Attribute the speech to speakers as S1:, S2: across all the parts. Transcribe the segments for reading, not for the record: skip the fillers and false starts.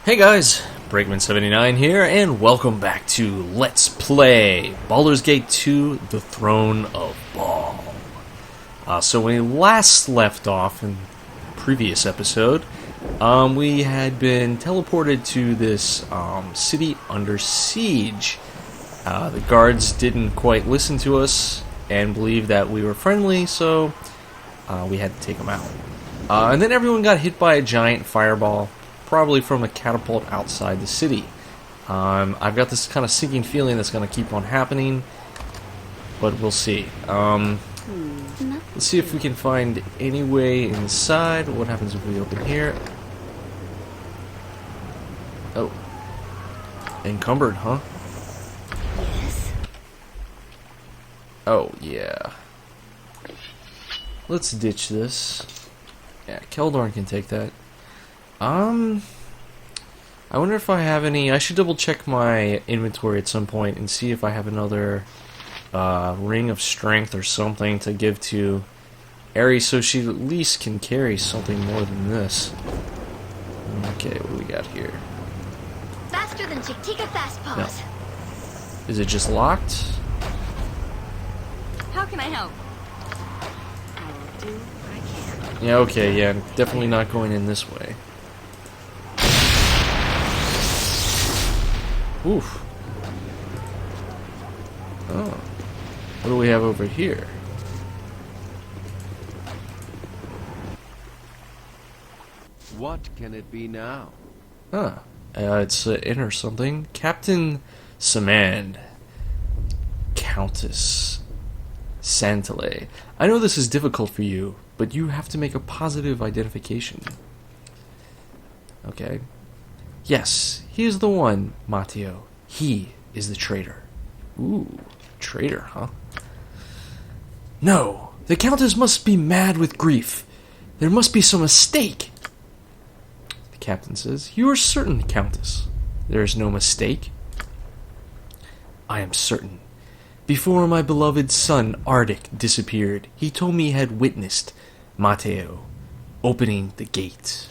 S1: Hey guys, Breakman79 here, and welcome back to Let's Play Baldur's Gate 2, The Throne of Bhaal. So when we last left off in the previous episode, we had been teleported to this city under siege. The guards didn't quite listen to us and believe that we were friendly, so we had to take them out. And then everyone got hit by a giant fireball, probably from a catapult outside the city. I've got this kind of sinking feeling that's going to keep on happening, but we'll see. Let's see if we can find any way inside. What happens if we open here? Oh. Encumbered, huh?
S2: Yes.
S1: Oh, yeah. Let's ditch this. Yeah, Keldorn can take that. I wonder if I have any. I should double check my inventory at some point and see if I have another ring of strength or something to give to Ari so she at least can carry something more than this. Okay, what do we got here?
S2: Faster than Chick-Tika Fast Paws.
S1: No. Is it just locked?
S2: How can I help? I will do what I can.
S1: Yeah, okay, yeah, definitely not going in this way. Oof. Oh. What do we have over here?
S3: What can it be now?
S1: Huh. It's an inn or something. Captain Samand. Countess Santale. I know this is difficult for you, but you have to make a positive identification. Okay. Yes, he is the one, Matteo. He is the traitor. Ooh, traitor, huh? No, the Countess must be mad with grief. There must be some mistake. The captain says, You are certain, Countess. There is no mistake. I am certain. Before my beloved son, Arctic, disappeared, he told me he had witnessed Matteo opening the gate.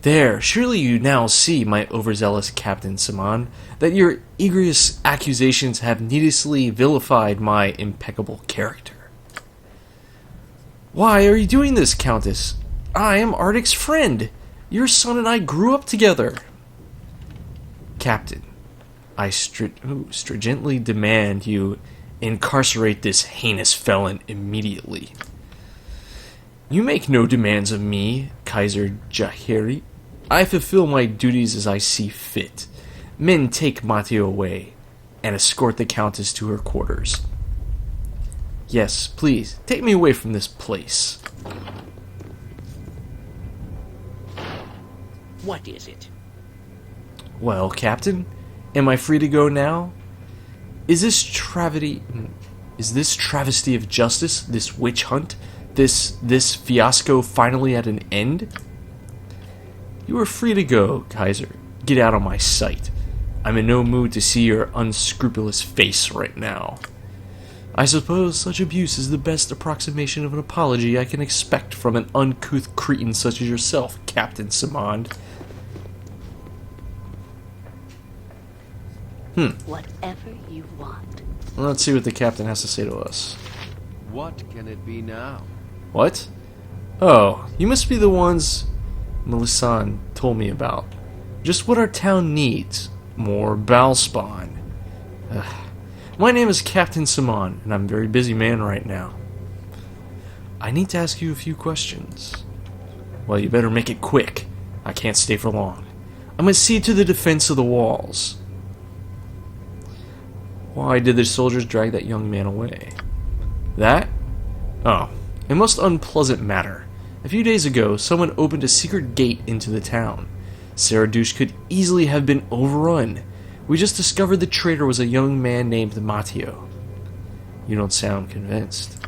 S1: There, surely you now see, my overzealous Captain Samand, that your egregious accusations have needlessly vilified my impeccable character. Why are you doing this, Countess? I am Arctic's friend. Your son and I grew up together. Captain, I stringently demand you incarcerate this heinous felon immediately. You make no demands of me, Kaiser Jahiri. I fulfill my duties as I see fit. Men take Matteo away and escort the Countess to her quarters. Yes, please, take me away from this place.
S4: What is it?
S1: Well, Captain, am I free to go now? Is this travesty of justice, this witch hunt, this fiasco finally at an end? You are free to go, Kaiser. Get out of my sight. I'm in no mood to see your unscrupulous face right now. I suppose such abuse is the best approximation of an apology I can expect from an uncouth cretin such as yourself, Captain Samand.
S2: Whatever you want.
S1: Well, let's see what the captain has to say to us.
S3: What can it be now?
S1: What? Oh, you must be the ones Melisande told me about. Just what our town needs. More Bhaal spawn. My name is Captain Samand, and I'm a very busy man right now. I need to ask you a few questions. Well, you better make it quick. I can't stay for long. I must see to the defense of the walls. Why did the soldiers drag that young man away? That? Oh, a most unpleasant matter. A few days ago, someone opened a secret gate into the town. Saradush could easily have been overrun. We just discovered the traitor was a young man named Matteo. You don't sound convinced.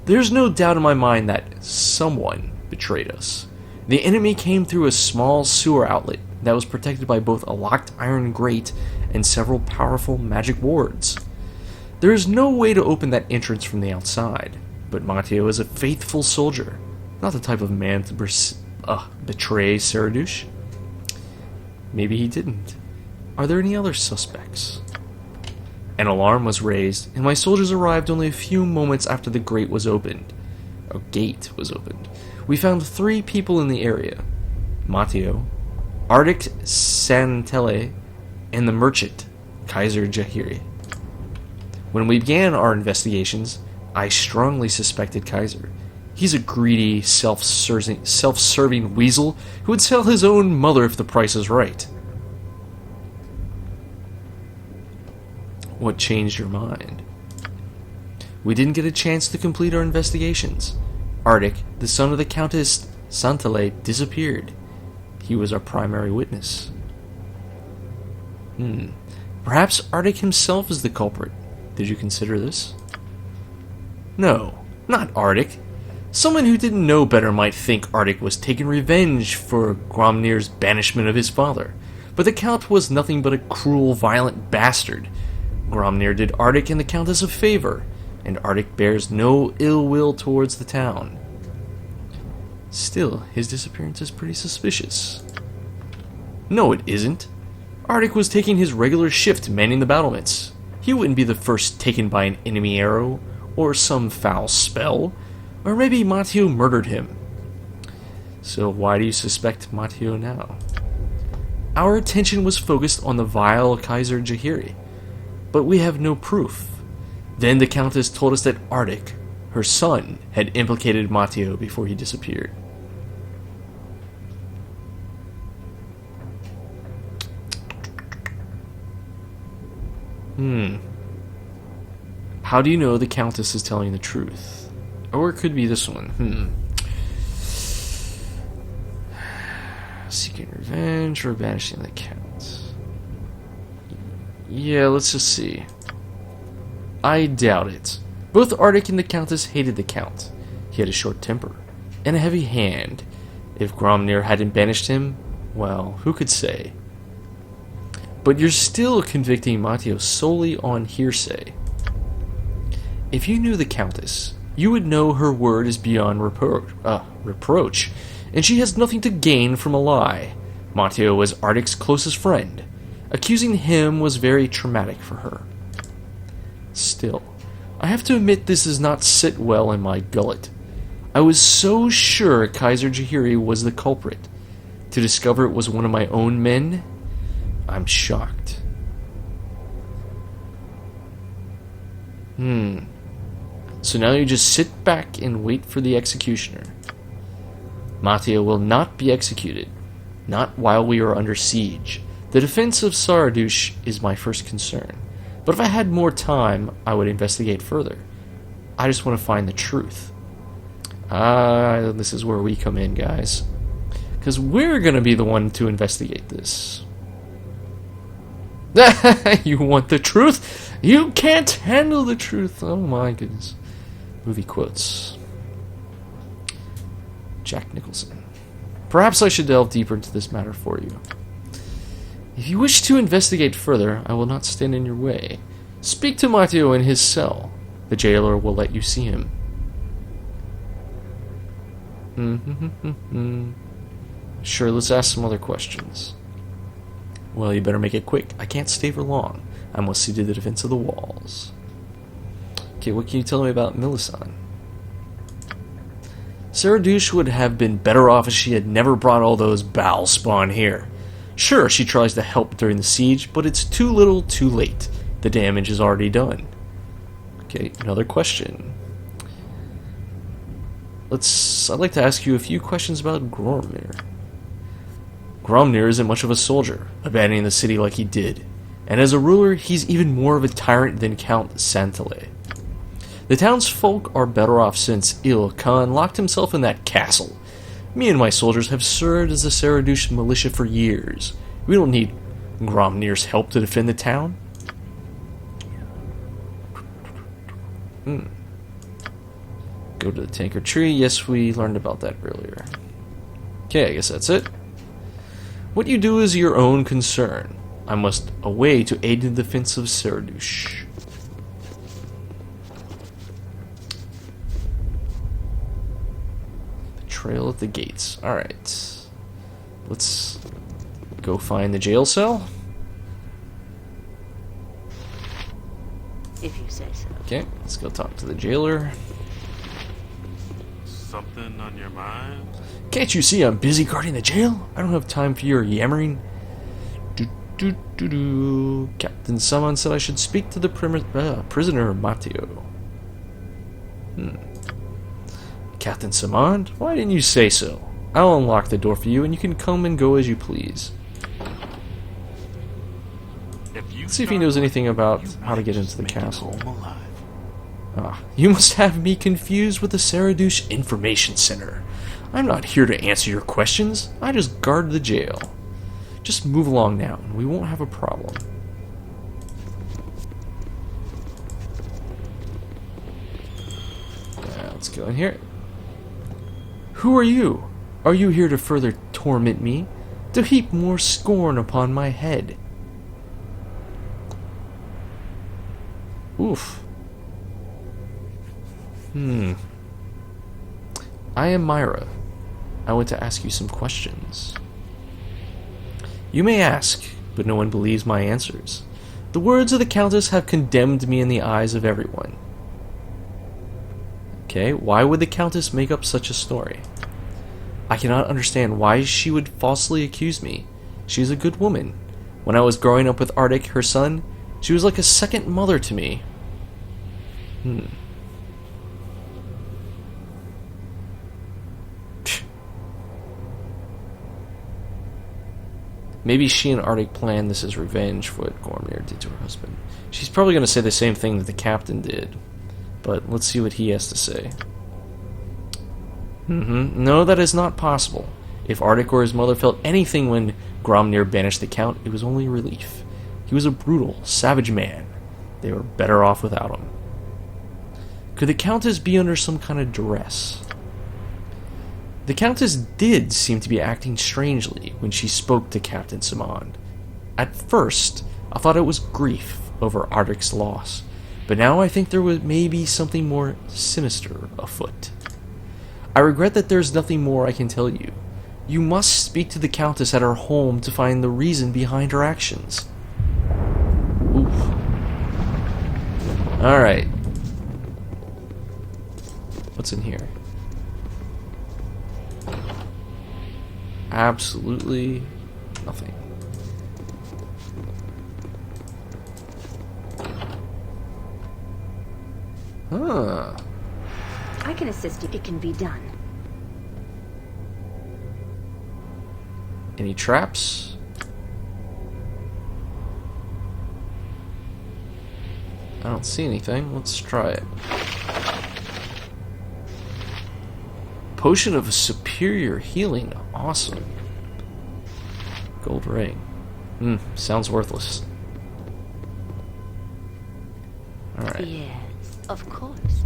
S1: There's no doubt in my mind that someone betrayed us. The enemy came through a small sewer outlet that was protected by both a locked iron grate and several powerful magic wards. There is no way to open that entrance from the outside, but Matteo is a faithful soldier, not the type of man to betray Saradush. Maybe he didn't. Are there any other suspects? An alarm was raised, and my soldiers arrived only a few moments after the gate was opened. We found 3 people in the area. Matteo, Arctic Santele, and the merchant, Kaiser Jahiri. When we began our investigations, I strongly suspected Kaiser. He's a greedy, self-serving weasel who would sell his own mother if the price is right. What changed your mind? We didn't get a chance to complete our investigations. Arctic, the son of the Countess Santele, disappeared. He was our primary witness. Perhaps Arctic himself is the culprit. Did you consider this? No, not Arctic. Someone who didn't know better might think Arctic was taking revenge for Gromnir's banishment of his father. But the Count was nothing but a cruel, violent bastard. Gromnir did Arctic and the Countess a favor, and Arctic bears no ill will towards the town. Still, his disappearance is pretty suspicious. No, it isn't. Arctic was taking his regular shift manning the battlements. He wouldn't be the first taken by an enemy arrow, or some foul spell, or maybe Matteo murdered him. So why do you suspect Matteo now? Our attention was focused on the vile Kaiser Jahiri, but we have no proof. Then the Countess told us that Arctic, her son, had implicated Matteo before he disappeared. How do you know the Countess is telling the truth? Or it could be this one. Seeking revenge or banishing the Count? Yeah, let's just see. I doubt it. Both Arctic and the Countess hated the Count. He had a short temper and a heavy hand. If Gromnir hadn't banished him, well, who could say? But you're still convicting Matteo solely on hearsay. If you knew the Countess, you would know her word is beyond reproach, and she has nothing to gain from a lie. Matteo was Arctic's closest friend. Accusing him was very traumatic for her. Still, I have to admit this does not sit well in my gullet. I was so sure Kaiser Jahiri was the culprit. To discover it was one of my own men, I'm shocked. So now you just sit back and wait for the executioner. Matteo will not be executed, not while we are under siege. The defense of Saradush is my first concern, but if I had more time, I would investigate further. I just want to find the truth. This is where we come in, guys. Because we're going to be the one to investigate this. You want the truth? You can't handle the truth. Oh my goodness. Movie quotes. Jack Nicholson. Perhaps I should delve deeper into this matter for you. If you wish to investigate further, I will not stand in your way. Speak to Matteo in his cell. The jailer will let you see him. Sure, let's ask some other questions. Well, you better make it quick. I can't stay for long. I must see to the defense of the walls. Okay, what can you tell me about Milisan? Saradush would have been better off if she had never brought all those Bhaal spawn here. Sure, she tries to help during the siege, but it's too little, too late. The damage is already done. Okay, another question. I'd like to ask you a few questions about Gromnir. Gromnir isn't much of a soldier, abandoning the city like he did. And as a ruler, he's even more of a tyrant than Count Santele. The townsfolk are better off since Il Khan locked himself in that castle. Me and my soldiers have served as the Saradush militia for years. We don't need Gromnir's help to defend the town. Go to the tanker tree. Yes, we learned about that earlier. Okay, I guess that's it. What you do is your own concern. I must away to aid in the defense of Saradush. The trail at the gates. Alright. Let's go find the jail cell.
S2: If you say so.
S1: Okay, let's go talk to the jailer.
S4: Something on your mind?
S1: Can't you see I'm busy guarding the jail? I don't have time for your yammering. Captain Saman said I should speak to the prisoner Matteo. Captain Saman? Why didn't you say so? I'll unlock the door for you and you can come and go as you please. Let's see if he knows anything about how to get into the castle. You must have me confused with the Saradush Information Center. I'm not here to answer your questions. I just guard the jail. Just move along now, and we won't have a problem. Let's go in here. Who are you? Are you here to further torment me? To heap more scorn upon my head? Oof. I am Myra. I want to ask you some questions. You may ask, but no one believes my answers. The words of the Countess have condemned me in the eyes of everyone. Okay, why would the Countess make up such a story? I cannot understand why she would falsely accuse me. She is a good woman. When I was growing up with Arctic, her son, she was like a second mother to me. Maybe she and Arctic planned this as revenge for what Gormir did to her husband. She's probably going to say the same thing that the captain did. But let's see what he has to say. No, that is not possible. If Arctic or his mother felt anything when Gromnir banished the Count, it was only relief. He was a brutal, savage man. They were better off without him. Could the Countess be under some kind of duress? The Countess did seem to be acting strangely when she spoke to Captain Saman. At first, I thought it was grief over Arctic's loss, but now I think there was maybe something more sinister afoot. I regret that there's nothing more I can tell you. You must speak to the Countess at her home to find the reason behind her actions. Oof. Alright. What's in here? Absolutely nothing. Huh.
S2: I can assist you. It can be done.
S1: Any traps? I don't see anything. Let's try it. Potion of superior healing. Awesome. Gold ring. Sounds worthless. Alright.
S2: Yes, of course.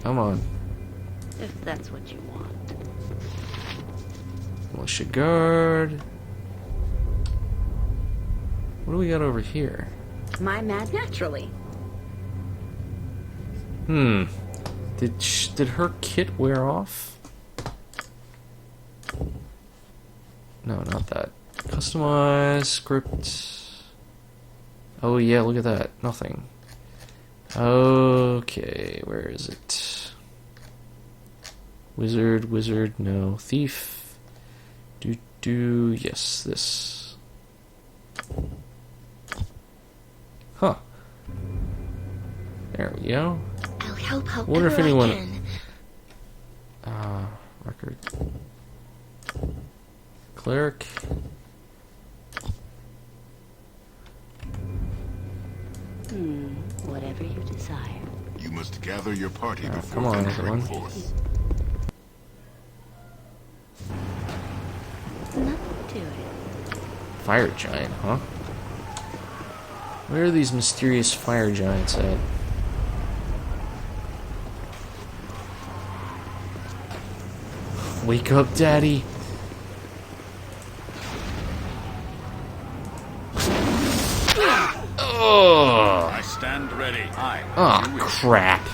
S1: Come on.
S2: If that's what you want.
S1: Militia guard. What do we got over here?
S2: My mad naturally.
S1: Did her kit wear off? No, not that. Customize script. Oh yeah, look at that. Nothing. Okay, where is it? Wizard, no. Thief. Yes, this. Huh. There we go.
S2: I'll help how
S1: Wonder if anyone. Record. Cleric.
S2: Whatever you desire.
S5: You must gather your party before
S1: come on,
S5: venturing
S1: everyone.
S5: forth.
S2: Nothing to it.
S1: Fire giant, huh? Where are these mysterious fire giants at? Wake up, Daddy. Oh,
S5: I stand ready.
S1: crap.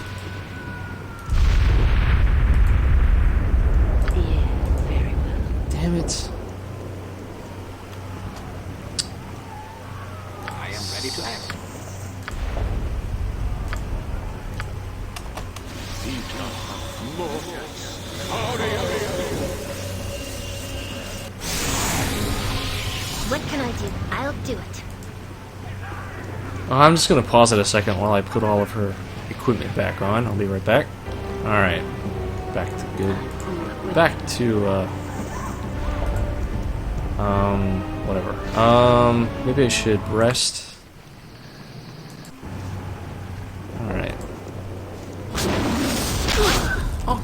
S2: What can I do? I'll do it.
S1: I'm just gonna pause it a second while I put all of her equipment back on. I'll be right back. Alright. Back to good. Back to, whatever. Maybe I should rest. Alright. Oh,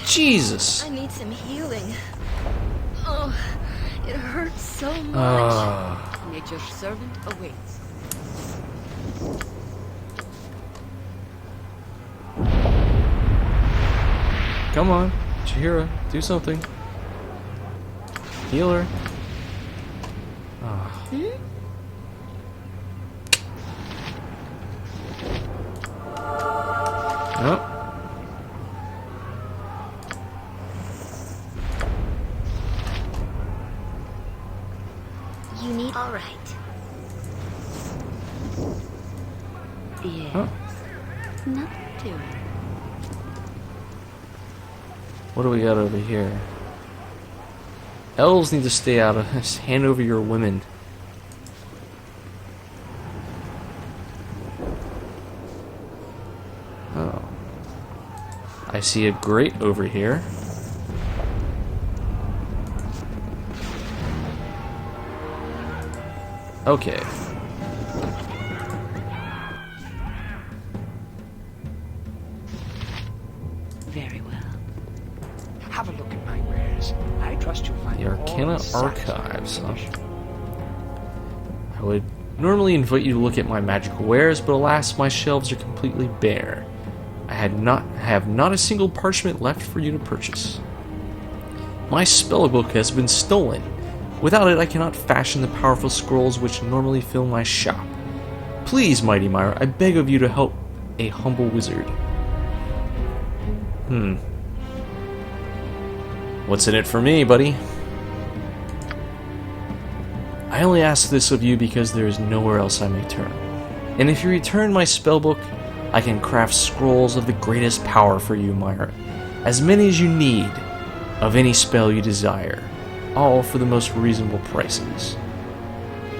S1: Jesus!
S2: I need some healing. Oh, it hurts so much.
S6: Nature's servant awaits.
S1: Come on, Chihira, do something. Heal her. Nope.
S2: You need. All right.
S6: Yeah.
S1: Oh.
S6: Not to it.
S1: What do we got over here? Elves need to stay out of this. Hand over your women. Oh. I see a grate over here. Okay.
S6: Very well.
S7: Have a look at my wares. I trust you'll find
S1: The
S7: them all
S1: Arcana
S7: satisfying
S1: Archives, huh?
S7: condition.
S1: I would normally invite you to look at my magical wares, but alas, my shelves are completely bare. I have not a single parchment left for you to purchase. My spellbook has been stolen. Without it, I cannot fashion the powerful scrolls which normally fill my shop. Please, Mighty Myra, I beg of you to help a humble wizard. What's in it for me, buddy? I only ask this of you because there is nowhere else I may turn. And if you return my spellbook, I can craft scrolls of the greatest power for you, Myra. As many as you need, of any spell you desire. All for the most reasonable prices.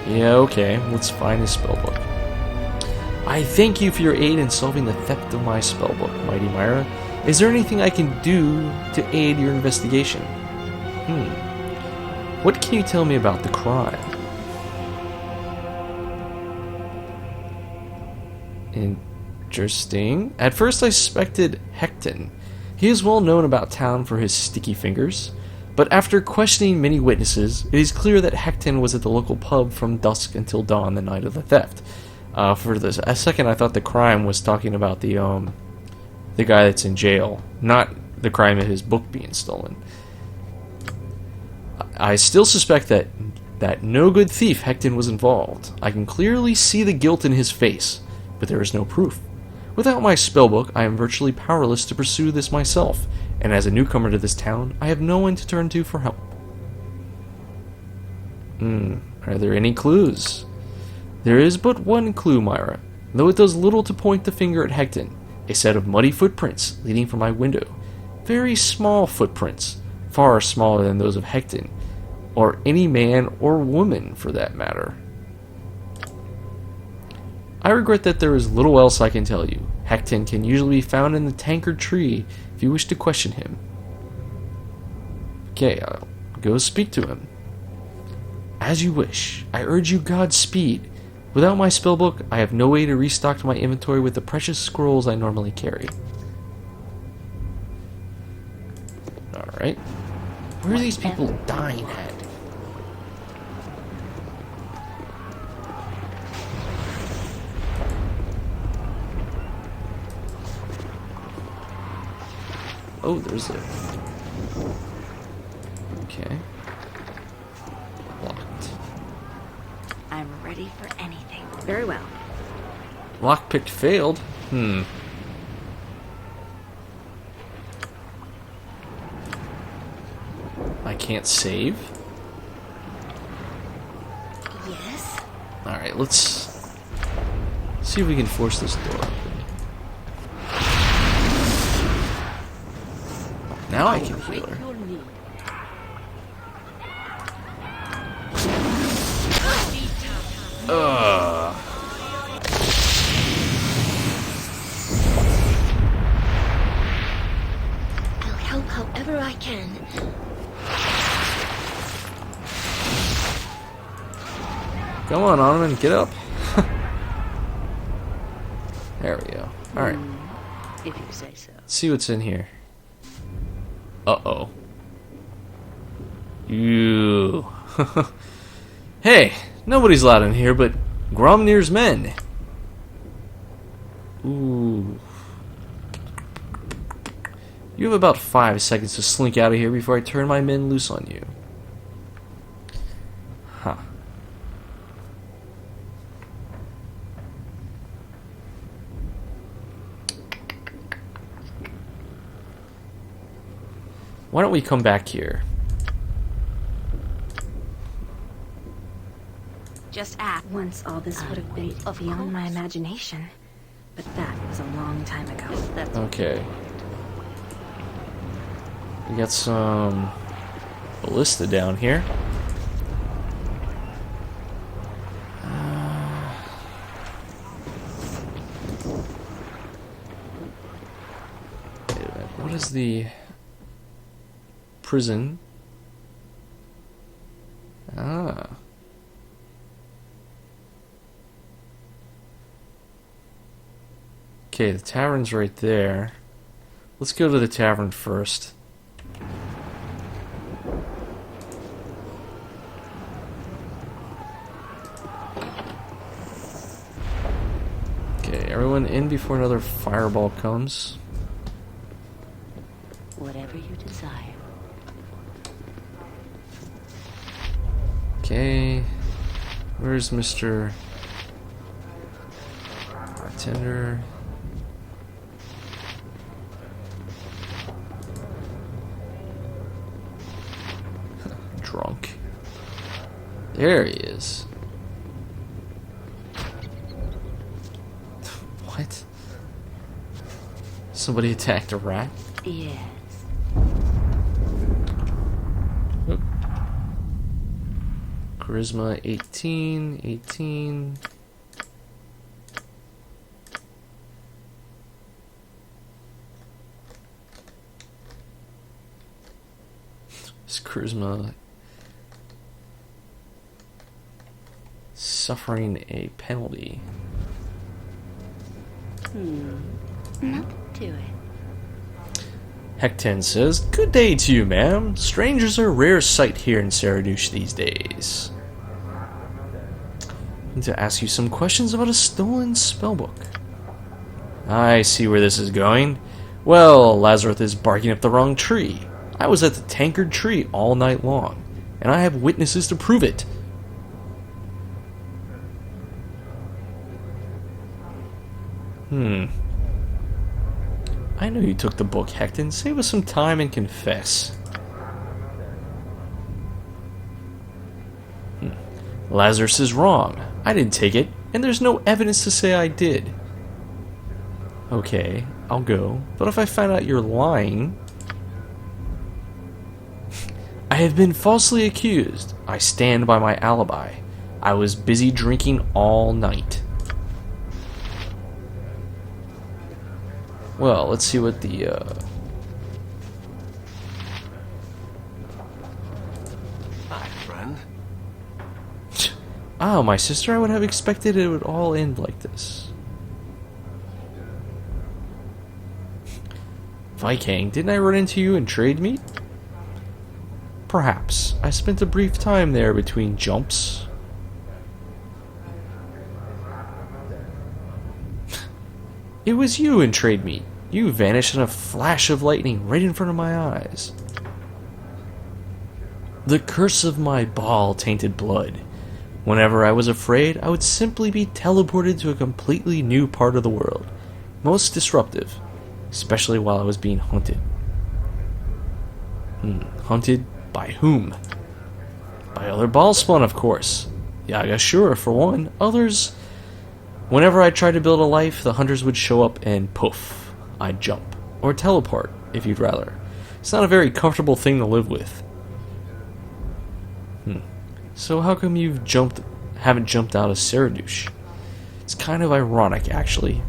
S1: Yeah, okay, let's find his spellbook. I thank you for your aid in solving the theft of my spellbook, Mighty Myra. Is there anything I can do to aid your investigation? What can you tell me about the crime? Interesting. At first I suspected Hecton. He is well known about town for his sticky fingers. But after questioning many witnesses, it is clear that Hecton was at the local pub from dusk until dawn the night of the theft. For a second I thought the crime was talking about the guy that's in jail, not the crime of his book being stolen. I still suspect that no good thief Hecton was involved. I can clearly see the guilt in his face, but there is no proof. Without my spellbook, I am virtually powerless to pursue this myself, and as a newcomer to this town, I have no one to turn to for help. Are there any clues? There is but one clue, Myra, though it does little to point the finger at Hecton. A set of muddy footprints leading from my window. Very small footprints, far smaller than those of Hecton, or any man or woman for that matter. I regret that there is little else I can tell you. Hecton can usually be found in the tankard tree if you wish to question him. Okay, I'll go speak to him. As you wish. I urge you Godspeed. Without my spellbook, I have no way to restock my inventory with the precious scrolls I normally carry. Alright. Where are these people dying at? Oh, there's a... Okay. Locked.
S6: I'm ready for anything.
S2: Very well.
S1: Lockpick failed? I can't save?
S2: Yes.
S1: Alright, let's see if we can force this door open. Now I can heal her.
S6: Your need.
S1: Ugh.
S2: I'll help however I can.
S1: Come on, Ottoman, get up. There we go. Alright,
S6: If you say so.
S1: see what's in here. Uh-oh. Ew. Hey, nobody's allowed in here but Gromnir's men. Ooh. You have about 5 seconds to slink out of here before I turn my men loose on you. Huh. Why don't we come back here?
S6: Just act.
S2: Once all this would have been beyond my imagination. But that was a long time ago.
S6: That's
S1: Okay. We got some ballista down here. Wait a minute, what is the prison? Ah. Okay, the tavern's right there. Let's go to the tavern first. Okay, everyone in before another fireball comes.
S6: whatever you desire.
S1: Okay. Where's Mr. Bartender? Drunk. There he is. What? Somebody attacked a rat?
S6: Yes.
S1: Oop. Charisma 18, 18. This charisma suffering a penalty.
S6: Nothing to it.
S1: Hecten says, "Good day to you, ma'am. Strangers are a rare sight here in Saradush these days. I need to ask you some questions about a stolen spellbook." I see where this is going. Well, Lazarus is barking up the wrong tree. I was at the Tankard Tree all night long, and I have witnesses to prove it. I know you took the book, Hecton. Save us some time and confess. Lazarus is wrong. I didn't take it, and there's no evidence to say I did. Okay, I'll go, but if I find out you're lying... I have been falsely accused. I stand by my alibi. I was busy drinking all night. Well, let's see what the,
S3: Hi, friend.
S1: Ah, my sister, I would have expected it would all end like this. Viking, didn't I run into you in trade meet? Perhaps. I spent a brief time there between jumps. It was you in trade meet. You vanished in a flash of lightning right in front of my eyes. The curse of my Bhaal tainted blood. Whenever I was afraid, I would simply be teleported to a completely new part of the world. Most disruptive, especially while I was being hunted. Hunted by whom? By other Bhaalspawn, of course. Yagashura, for one. Others... Whenever I tried to build a life, the hunters would show up and poof, I'd jump. Or teleport, if you'd rather. It's not a very comfortable thing to live with. So how come haven't jumped out of Saradush? It's kind of ironic, actually.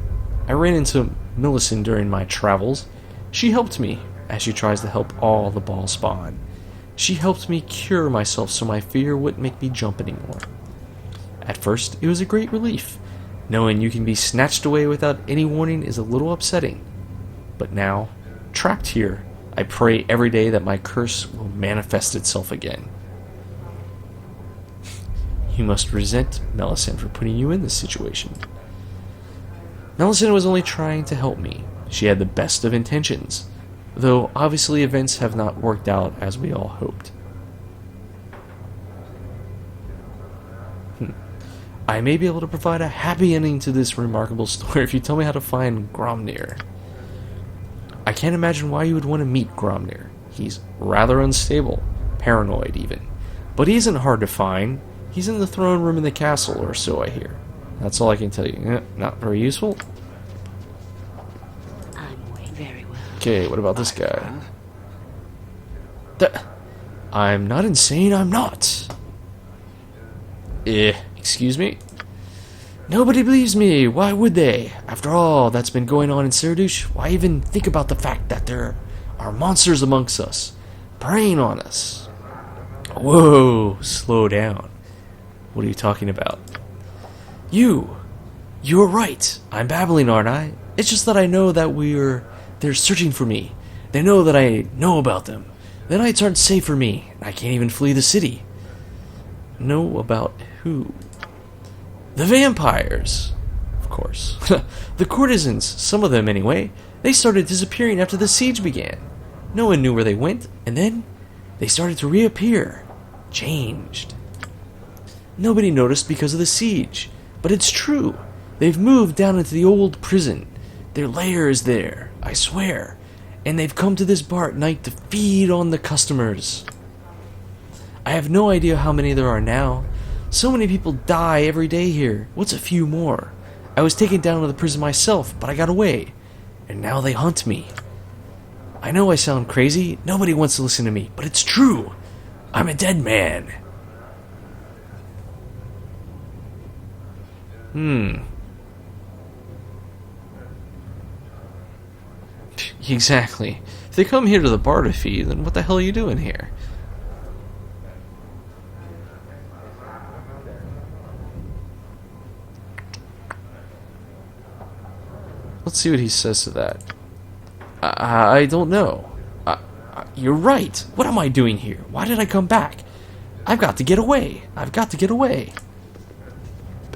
S1: I ran into Millicent during my travels. She helped me, as she tries to help all the Bhaal spawn. She helped me cure myself so my fear wouldn't make me jump anymore. At first, it was a great relief. Knowing you can be snatched away without any warning is a little upsetting. But now, trapped here, I pray every day that my curse will manifest itself again. You must resent Millicent for putting you in this situation. Millicent was only trying to help me. She had the best of intentions, though obviously events have not worked out as we all hoped. I may be able to provide a happy ending to this remarkable story if you tell me how to find Gromnir. I can't imagine why you would want to meet Gromnir. He's rather unstable, paranoid even. But he isn't hard to find. He's in the throne room in the castle, or so I hear. That's all I can tell you. Not very useful.
S6: I'm very well.
S1: Okay, what about this guy? I'm not insane, I'm not. Excuse me? Nobody believes me, why would they? After all that's been going on in Saradush, why even think about the fact that there are monsters amongst us, preying on us? Whoa, slow down. What are you talking about? You were right. I'm babbling, aren't I? It's just that I know that they're searching for me. They know that I know about them. The nights aren't safe for me, and I can't even flee the city. Know about who? The vampires. Of course. The courtesans, some of them anyway, they started disappearing after the siege began. No one knew where they went, and then they started to reappear. Changed. Nobody noticed because of the siege, but it's true. They've moved down into the old prison. Their lair is there, I swear. And they've come to this bar at night to feed on the customers. I have no idea how many there are now. So many people die every day here. What's a few more? I was taken down to the prison myself, but I got away. And now they hunt me. I know I sound crazy. Nobody wants to listen to me, but it's true. I'm a dead man. Exactly. If they come here to the bar to feed, then what the hell are you doing here? Let's see what he says to that. I don't know. You're right. What am I doing here? Why did I come back? I've got to get away. I've got to get away.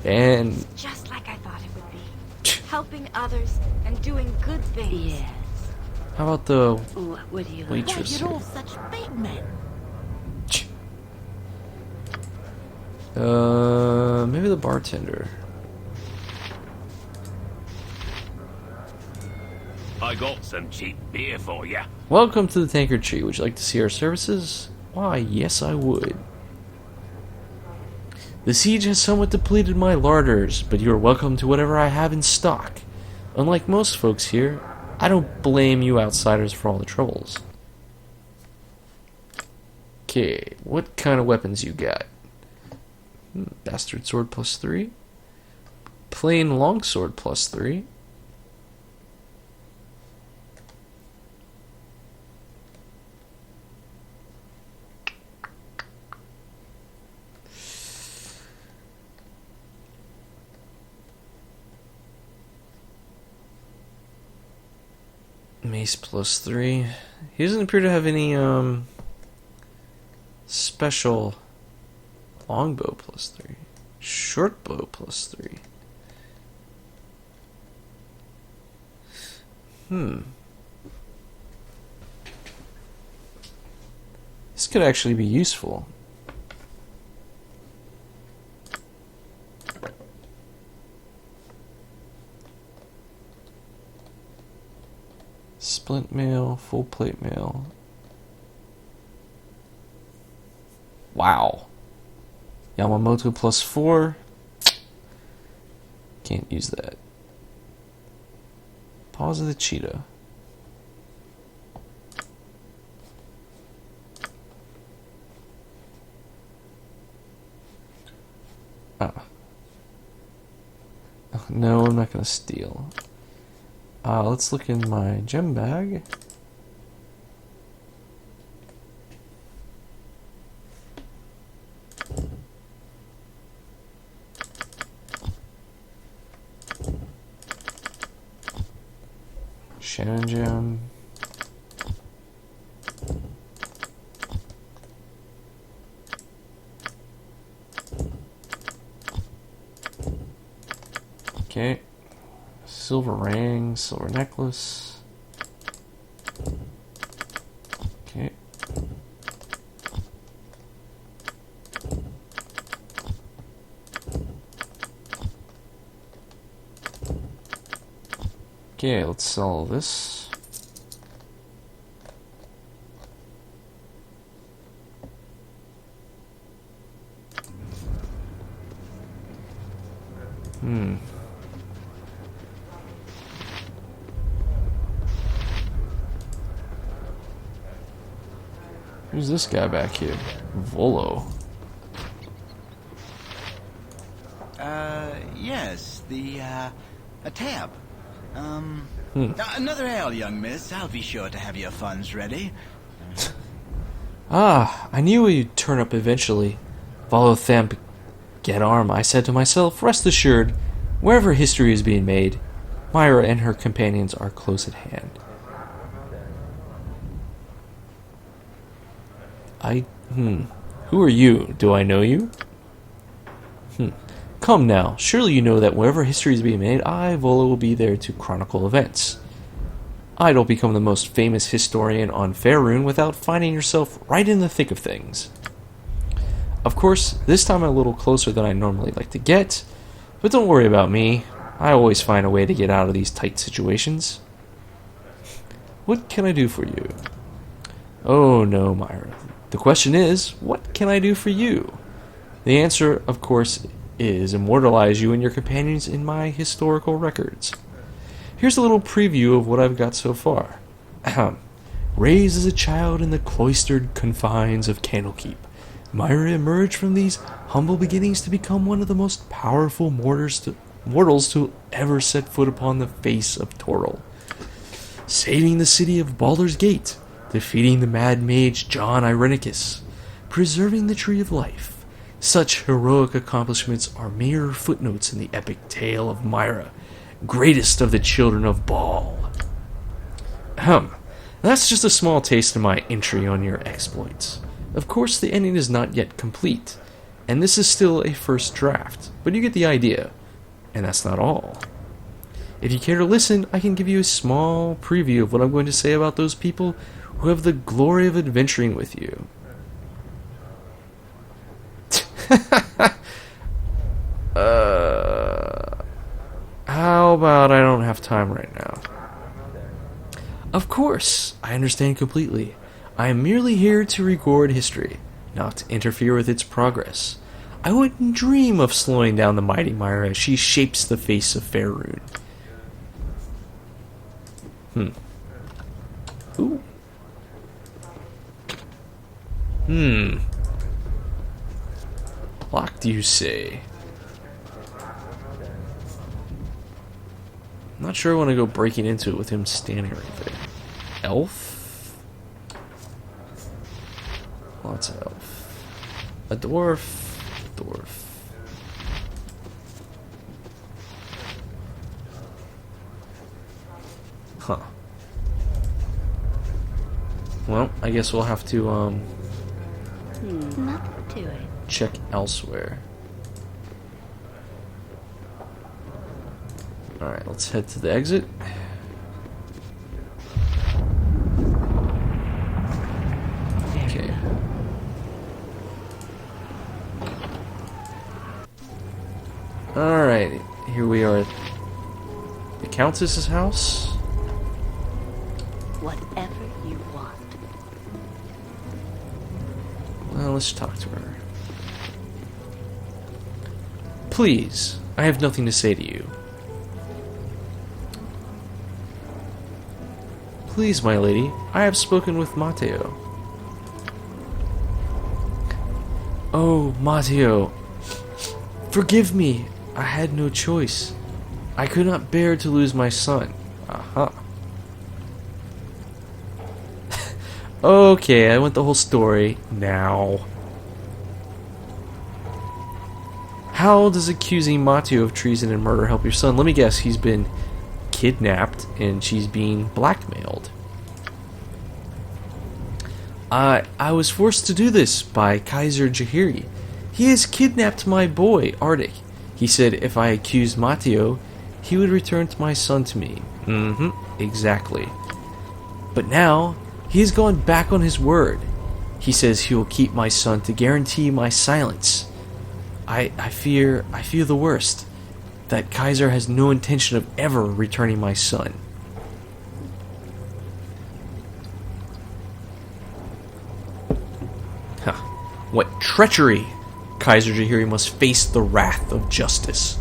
S1: And
S2: Just like I thought it would be. Helping others and doing good things.
S6: Yes.
S1: how about the
S6: What do you like?
S1: waitress
S2: You're
S1: here?
S2: all such big men.
S1: Maybe the bartender.
S3: I got some cheap beer for you.
S1: Welcome to the Tankard Tree. Would you like to see our services? Why, yes, I would. The siege has somewhat depleted my larders, but you are welcome to whatever I have in stock. Unlike most folks here, I don't blame you outsiders for all the troubles. Okay, what kind of weapons you got? Bastard sword +3. Plain longsword +3. Mace +3. He doesn't appear to have any special longbow +3. Shortbow +3. This could actually be useful. Splint mail, full plate mail. Wow. Yamamoto +4. Can't use that. Paws of the cheetah. No, I'm not gonna steal. Let's look in my gem bag. Shannon gem. Okay. Silver ring, silver necklace. Okay. Okay, let's sell this. Who's this guy back here? Volo.
S8: Yes, a tab. Another ale, young miss. I'll be sure to have your funds ready.
S1: I knew you'd turn up eventually. Volo Thamp, get arm, I said to myself, rest assured, wherever history is being made, Myra and her companions are close at hand. Who are you? Do I know you? Come now, surely you know that wherever history is being made, I, Volo, will be there to chronicle events. I don't become the most famous historian on Faerun without finding yourself right in the thick of things. Of course, this time I'm a little closer than I normally like to get, but don't worry about me. I always find a way to get out of these tight situations. What can I do for you? Oh no, Myra. The question is, what can I do for you? The answer, of course, is immortalize you and your companions in my historical records. Here's a little preview of what I've got so far. Raised as a child in the cloistered confines of Candlekeep, Myra emerged from these humble beginnings to become one of the most powerful mortals to ever set foot upon the face of Toril. Saving the city of Baldur's Gate, defeating the mad mage John Irenicus, preserving the Tree of Life. Such heroic accomplishments are mere footnotes in the epic tale of Myra, greatest of the children of Bhaal. That's just a small taste of my entry on your exploits. Of course, the ending is not yet complete, and this is still a first draft, but you get the idea, and that's not all. If you care to listen, I can give you a small preview of what I'm going to say about those people who have the glory of adventuring with you. How about I don't have time right now? Of course, I understand completely. I am merely here to record history, not to interfere with its progress. I wouldn't dream of slowing down the mighty Myra as she shapes the face of Faerun. Ooh. Locked, you say? I'm not sure I want to go breaking into it with him standing right there. Elf? Well, that's an elf. A dwarf. A dwarf. Huh. Well, I guess we'll have to,
S6: Nothing to it.
S1: check elsewhere. Alright, let's head to the exit. Okay. Alright, here we are at the Countess's house.
S6: Whatever you want.
S1: Well, let's talk to her. Please, I have nothing to say to you. Please, my lady, I have spoken with Matteo. Oh, Matteo, forgive me. I had no choice. I could not bear to lose my son. Aha. Okay, I want the whole story now. How does accusing Matteo of treason and murder help your son? Let me guess, he's been kidnapped and she's being blackmailed. I was forced to do this by Kaiser Jahiri. He has kidnapped my boy, Arctic. He said if I accused Matteo, he would return my son to me. Exactly. But now, he has gone back on his word. He says he will keep my son to guarantee my silence. I fear the worst. That Kaiser has no intention of ever returning my son. Huh. What treachery! Kaiser Jahiri must face the wrath of justice.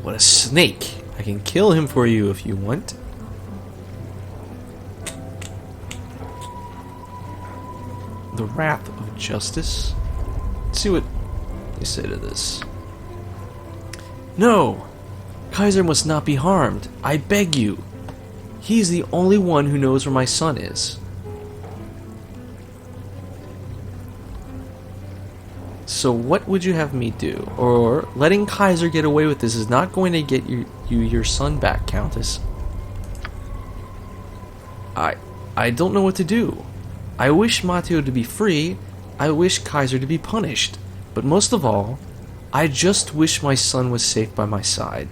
S1: What a snake! I can kill him for you if you want. The wrath of justice? Let's see what they say to this. No! Kaiser must not be harmed. I beg you. He is the only one who knows where my son is. So what would you have me do? Or letting Kaiser get away with this is not going to get you your son back, Countess. I don't know what to do. I wish Matteo to be free. I wish Kaiser to be punished. But most of all, I just wish my son was safe by my side.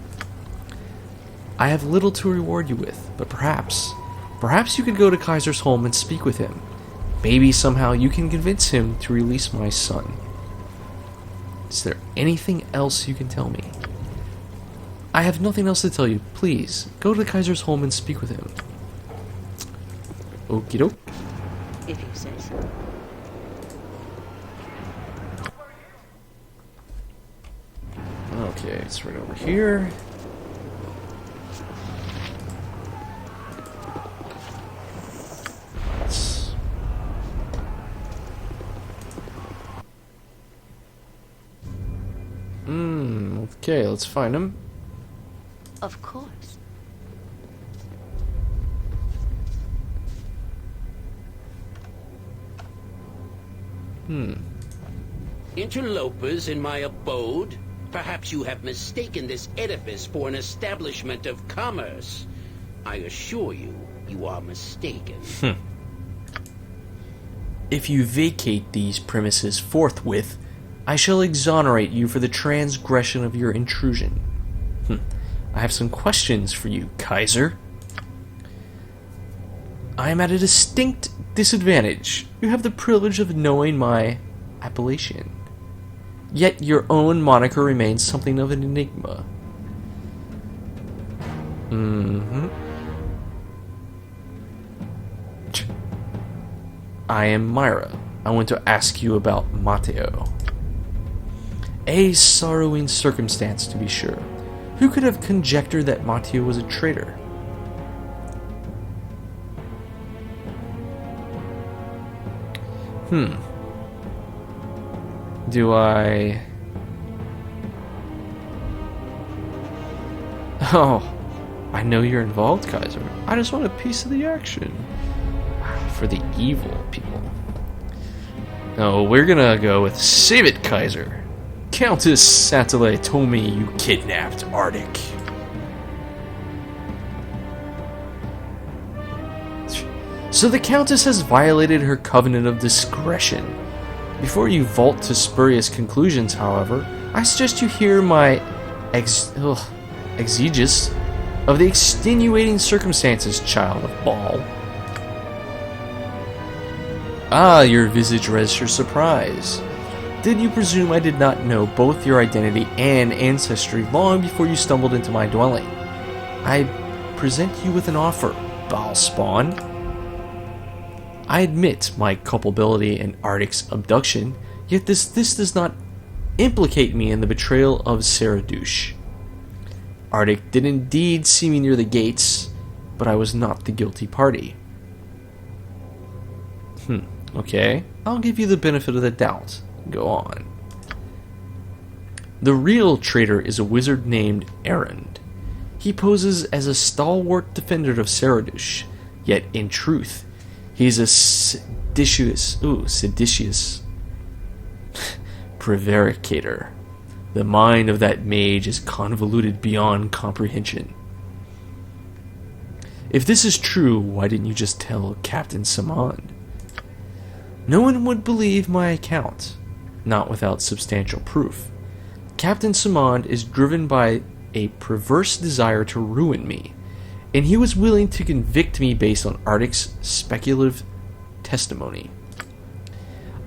S1: I have little to reward you with, but perhaps you could go to Kaiser's home and speak with him. Maybe somehow you can convince him to release my son. Is there anything else you can tell me? I have nothing else to tell you. Please, go to Kaiser's home and speak with him. Okie doke.
S6: If you say so.
S1: Okay, it's right over here. Okay, let's find him.
S6: Of course.
S9: Interlopers in my abode? Perhaps you have mistaken this edifice for an establishment of commerce. I assure you, you are mistaken.
S1: If you vacate these premises forthwith, I shall exonerate you for the transgression of your intrusion. I have some questions for you, Kaiser. I am at a distinct disadvantage. You have the privilege of knowing my appellation. Yet your own moniker remains something of an enigma. I am Myra. I want to ask you about Matteo. A sorrowing circumstance, to be sure. Who could have conjectured that Matteo was a traitor? Do I... Oh, I know you're involved, Kaiser. I just want a piece of the action. For the evil people. No, we're gonna go with Save It, Kaiser. Countess Satellite told me you kidnapped Arctic. So the Countess has violated her covenant of discretion. Before you vault to spurious conclusions, however, I suggest you hear my exegesis of the extenuating circumstances, child of Bhaal. Ah, your visage registers surprise. Did you presume I did not know both your identity and ancestry long before you stumbled into my dwelling? I present you with an offer, Bhaal spawn. I admit my culpability in Arctic's abduction, yet this does not implicate me in the betrayal of Saradush. Arctic did indeed see me near the gates, but I was not the guilty party. Okay, I'll give you the benefit of the doubt. Go on. The real traitor is a wizard named Erend. He poses as a stalwart defender of Saradush, yet in truth, he's a seditious prevaricator. The mind of that mage is convoluted beyond comprehension. If this is true, why didn't you just tell Captain Samand? No one would believe my account, not without substantial proof. Captain Samand is driven by a perverse desire to ruin me, and he was willing to convict me based on Ardic's speculative testimony.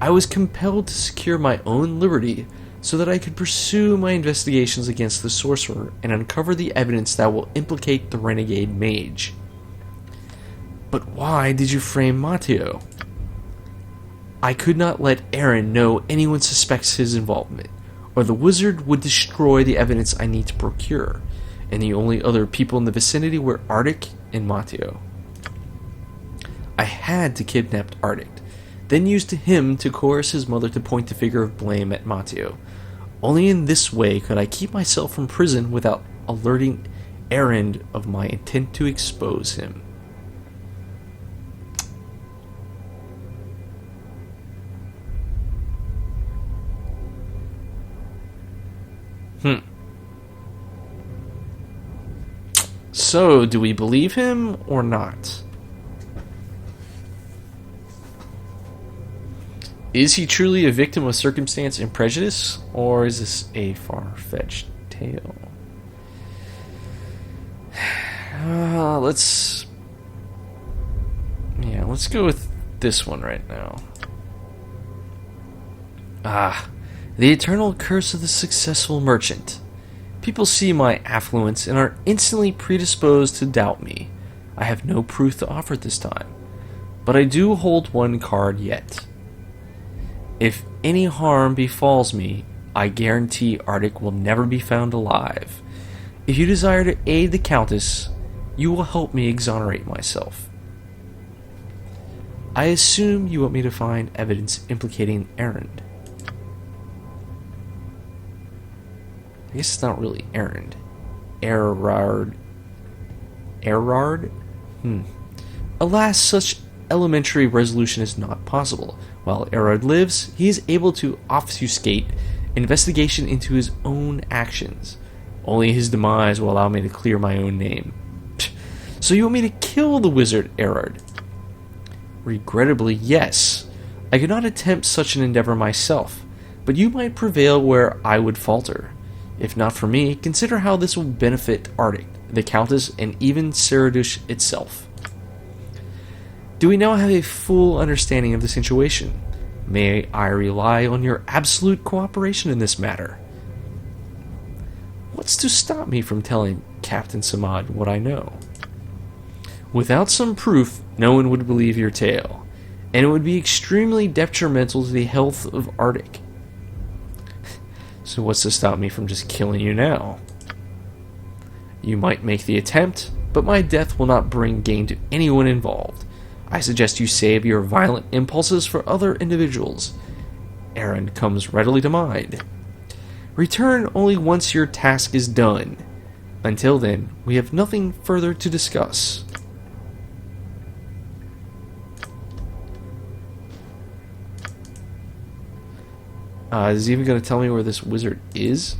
S1: I was compelled to secure my own liberty so that I could pursue my investigations against the sorcerer and uncover the evidence that will implicate the renegade mage. But why did you frame Matteo? I could not let Aaron know anyone suspects his involvement, or the wizard would destroy the evidence I need to procure, and the only other people in the vicinity were Ardic and Matteo. I had to kidnap Ardic, then used him to coerce his mother to point the finger of blame at Matteo. Only in this way could I keep myself from prison without alerting Aaron of my intent to expose him. So, do we believe him or not? Is he truly a victim of circumstance and prejudice, or is this a far-fetched tale? Let's go with this one right now. The eternal curse of the successful merchant. People see my affluence and are instantly predisposed to doubt me. I have no proof to offer this time, but I do hold one card yet. If any harm befalls me, I guarantee Ardic will never be found alive. If you desire to aid the Countess, you will help me exonerate myself. I assume you want me to find evidence implicating Erend. I guess it's not really Erend. Erard? Alas, such elementary resolution is not possible. While Erard lives, he is able to obfuscate investigation into his own actions. Only his demise will allow me to clear my own name. So you want me to kill the wizard Erard? Regrettably, yes. I could not attempt such an endeavor myself, but you might prevail where I would falter. If not for me, consider how this will benefit Ardic, the Countess, and even Saradush itself. Do we now have a full understanding of the situation? May I rely on your absolute cooperation in this matter? What's to stop me from telling Captain Samad what I know? Without some proof, no one would believe your tale, and it would be extremely detrimental to the health of Ardic. So what's to stop me from just killing you now? You might make the attempt, but my death will not bring gain to anyone involved. I suggest you save your violent impulses for other individuals. Erend comes readily to mind. Return only once your task is done. Until then, we have nothing further to discuss. Is he even going to tell me where this wizard is?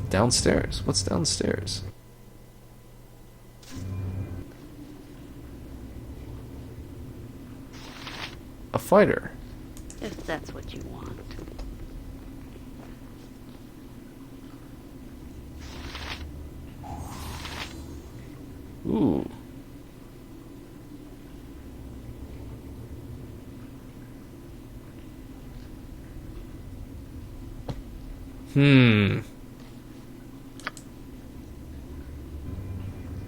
S1: Downstairs. What's downstairs? A fighter.
S6: If that's what you want.
S1: Ooh.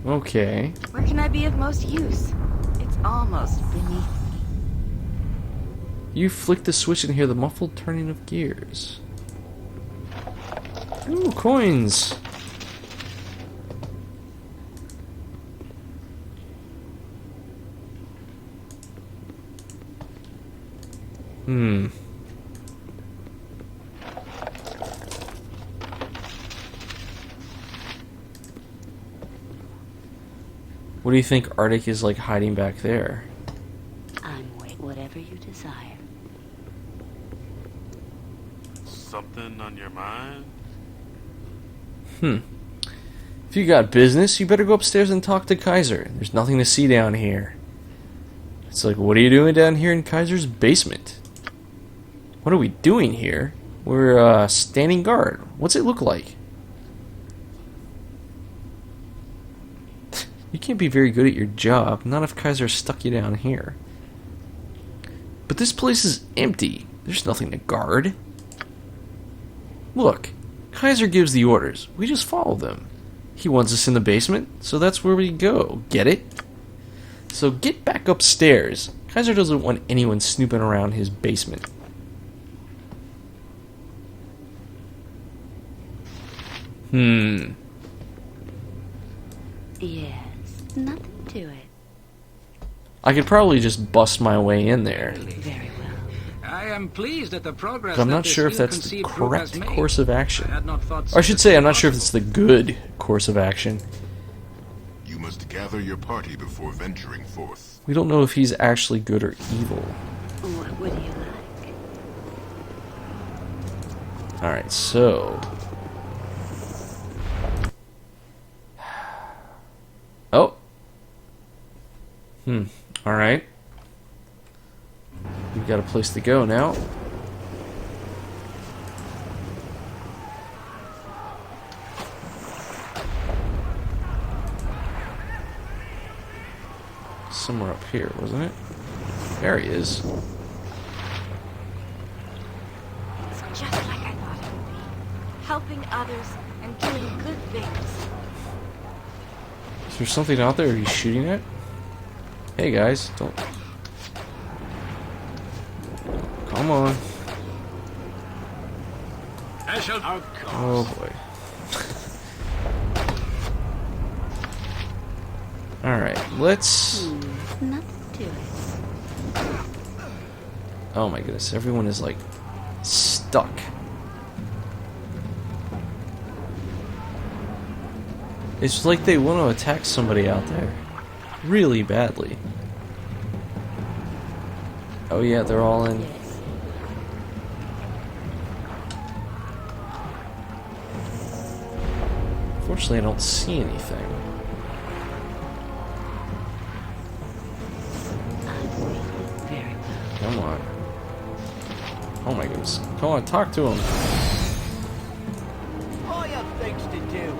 S1: Okay.
S2: Where can I be of most use? It's almost beneath me.
S1: You flick the switch and hear the muffled turning of gears. Ooh, coins! What do you think Arctic is like hiding back there?
S6: I'm waiting. Whatever you desire.
S4: Something on your mind?
S1: If you got business, you better go upstairs and talk to Kaiser. There's nothing to see down here. It's like, what are you doing down here in Kaiser's basement? What are we doing here? We're standing guard. What's it look like? You can't be very good at your job, not if Kaiser stuck you down here. But this place is empty. There's nothing to guard. Look, Kaiser gives the orders. We just follow them. He wants us in the basement, so that's where we go. Get it? So get back upstairs. Kaiser doesn't want anyone snooping around his basement.
S6: Yes, nothing to it.
S1: I could probably just bust my way in there.
S6: Very well.
S7: I am pleased at the progress.
S1: But I'm not sure if that's the correct course of action. Or I should say, I'm not sure if it's the good course of action.
S5: You must gather your party before venturing forth.
S1: We don't know if he's actually good or evil.
S6: What would you like?
S1: Alright, so... Oh! Alright. We've got a place to go now. Somewhere up here, wasn't it? There he is.
S2: It's just like I thought it would be. Helping others and doing good things.
S1: Is there something out there he's shooting at? Hey guys, don't... Come on.
S7: I shall.
S1: Oh boy. Alright, let's...
S6: Nothing to it.
S1: Oh my goodness, everyone is like stuck. It's like they want to attack somebody out there. Really badly. Oh yeah, they're all in. Fortunately, I don't see anything.
S6: Very well.
S1: Come on. Oh my goodness. Come on, talk to him.
S8: I have things to do.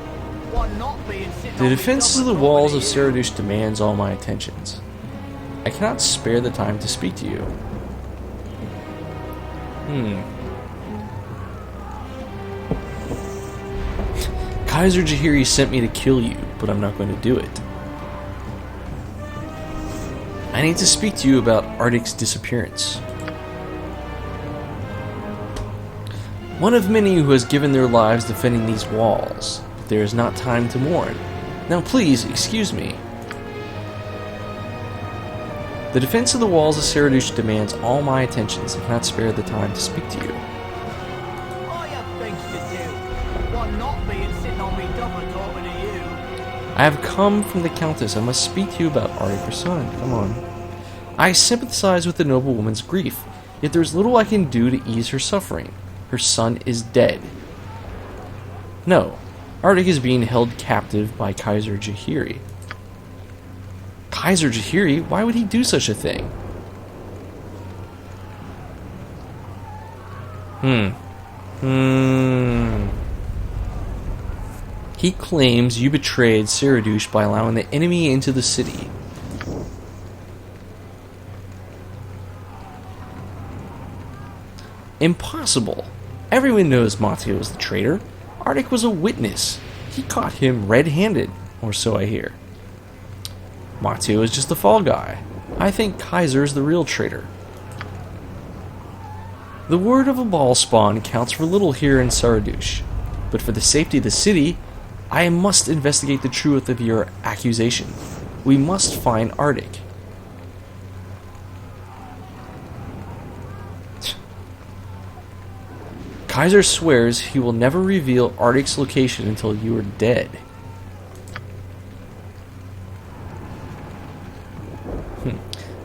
S8: One not being sitting
S1: The
S8: on
S1: defense of the
S8: my
S1: walls of
S8: property.
S1: Saradush demands all my attentions. I cannot spare the time to speak to you. Kaiser Jahiri sent me to kill you, but I'm not going to do it. I need to speak to you about Arctic's disappearance. One of many who has given their lives defending these walls. There is not time to mourn. Now please, excuse me. The defense of the walls of Saradush demands all my attentions. I cannot spare the time to speak to you.
S8: I have things to do. One not being sitting on me double talking to you.
S1: I have come from the Countess. I must speak to you about Arctic, her son. Come on. I sympathize with the noble woman's grief, yet there is little I can do to ease her suffering. Her son is dead. No, Arctic is being held captive by Kaiser Jahiri. Kaiser Jahiri? Why would he do such a thing? He claims you betrayed Saradush by allowing the enemy into the city. Impossible. Everyone knows Matteo was the traitor. Arctic was a witness. He caught him red-handed, or so I hear. Matteo is just the fall guy. I think Kaiser is the real traitor. The word of a ball spawn counts for little here in Saradush, but for the safety of the city, I must investigate the truth of your accusation. We must find Arctic. Kaiser swears he will never reveal Ardic's location until you are dead.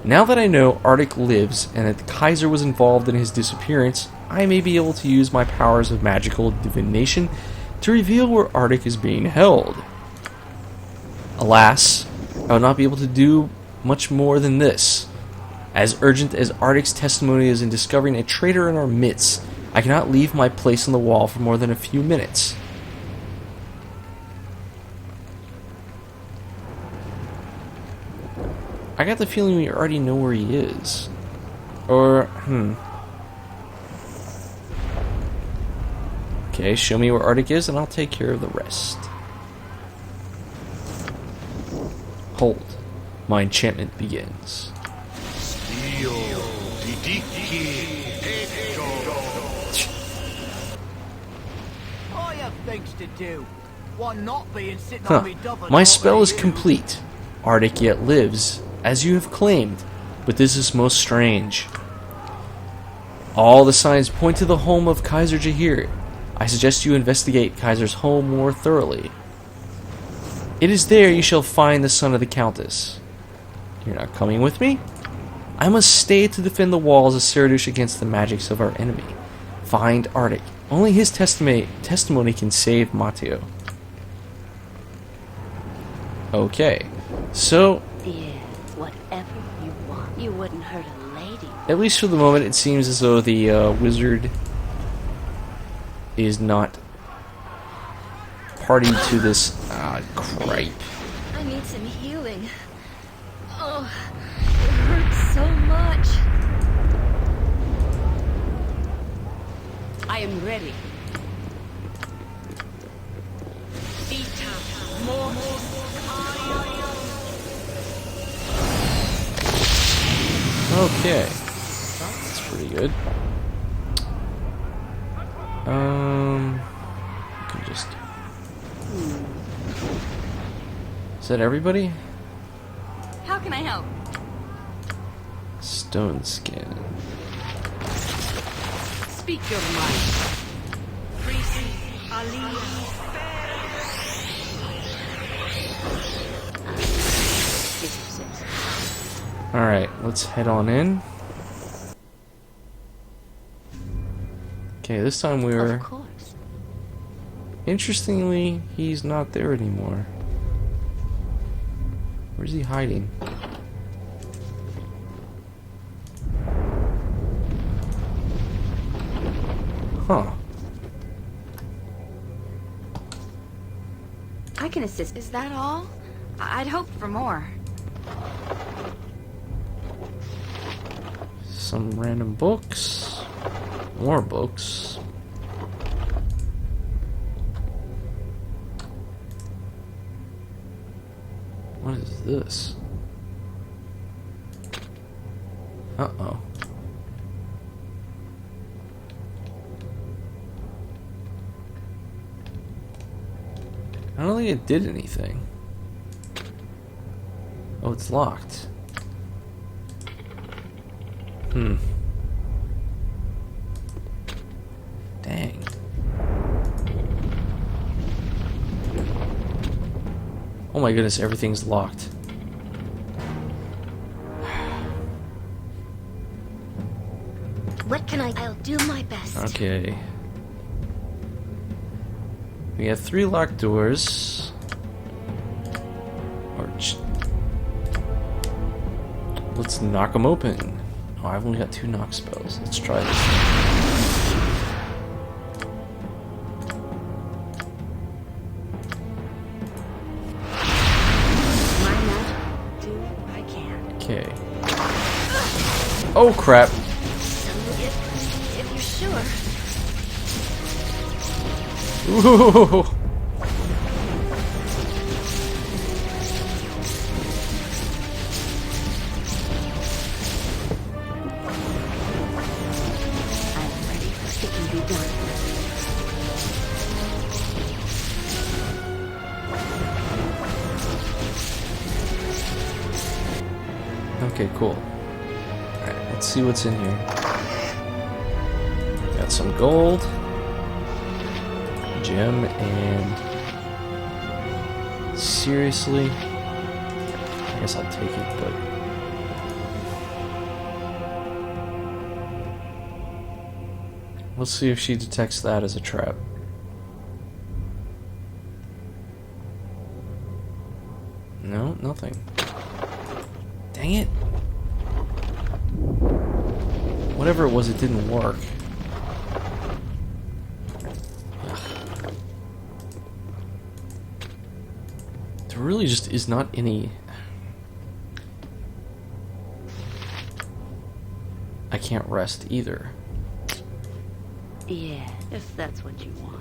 S1: Now that I know Ardic lives and that the Kaiser was involved in his disappearance, I may be able to use my powers of magical divination to reveal where Ardic is being held. Alas, I will not be able to do much more than this. As urgent as Ardic's testimony is in discovering a traitor in our midst, I cannot leave my place on the wall for more than a few minutes. I got the feeling we already know where he is. Or, Okay, show me where Ardic is and I'll take care of the rest. Hold. My enchantment begins.
S8: I have things to do. Why not being sitting on me double
S1: My spell is complete. Ardic yet lives, as you have claimed, but this is most strange. All the signs point to the home of Kaiser Jahir. I suggest you investigate Kaiser's home more thoroughly. It is there you shall find the son of the Countess. You're not coming with me? I must stay to defend the walls of Saradush against the magics of our enemy. Find Ardic. Only his testimony can save Matteo. Okay, so
S6: Yes, whatever you want. You wouldn't hurt a lady.
S1: at least for the moment, it seems as though the wizard is not party to this cripe.
S2: I need some healing. Oh, it hurts so much.
S6: I am ready.
S1: Okay, that's pretty good. I can just. Is that everybody?
S2: How can I help?
S1: Stone skin.
S6: Speak your mind.
S1: Alright, let's head on in. Okay, this time we were.
S6: Of course.
S1: Interestingly, he's not there anymore. Where's he hiding? Huh.
S2: I can assist. Is that all? I'd hoped for more.
S1: Some random books. More books. What is this? Uh-oh. I don't think it did anything. Oh, it's locked. Dang. Oh my goodness, everything's locked.
S2: What can I'll do my best.
S1: Okay. We have 3 locked doors. Let's knock them open. Oh, I've only got 2 knock spells. Let's try this.
S2: My magic. Do what I can.
S1: Okay. Oh crap.
S2: If you're sure.
S1: Ooh.
S6: I'm ready for it can be done.
S1: Okay, cool. Alright, let's see what's in here. Got some gold. gem, and seriously, I guess I'll take it, but let's see if she detects that as a trap. No, nothing. Dang it. Whatever it was, it didn't work. There really just is not any... I can't rest either.
S6: Yeah, if that's what you want.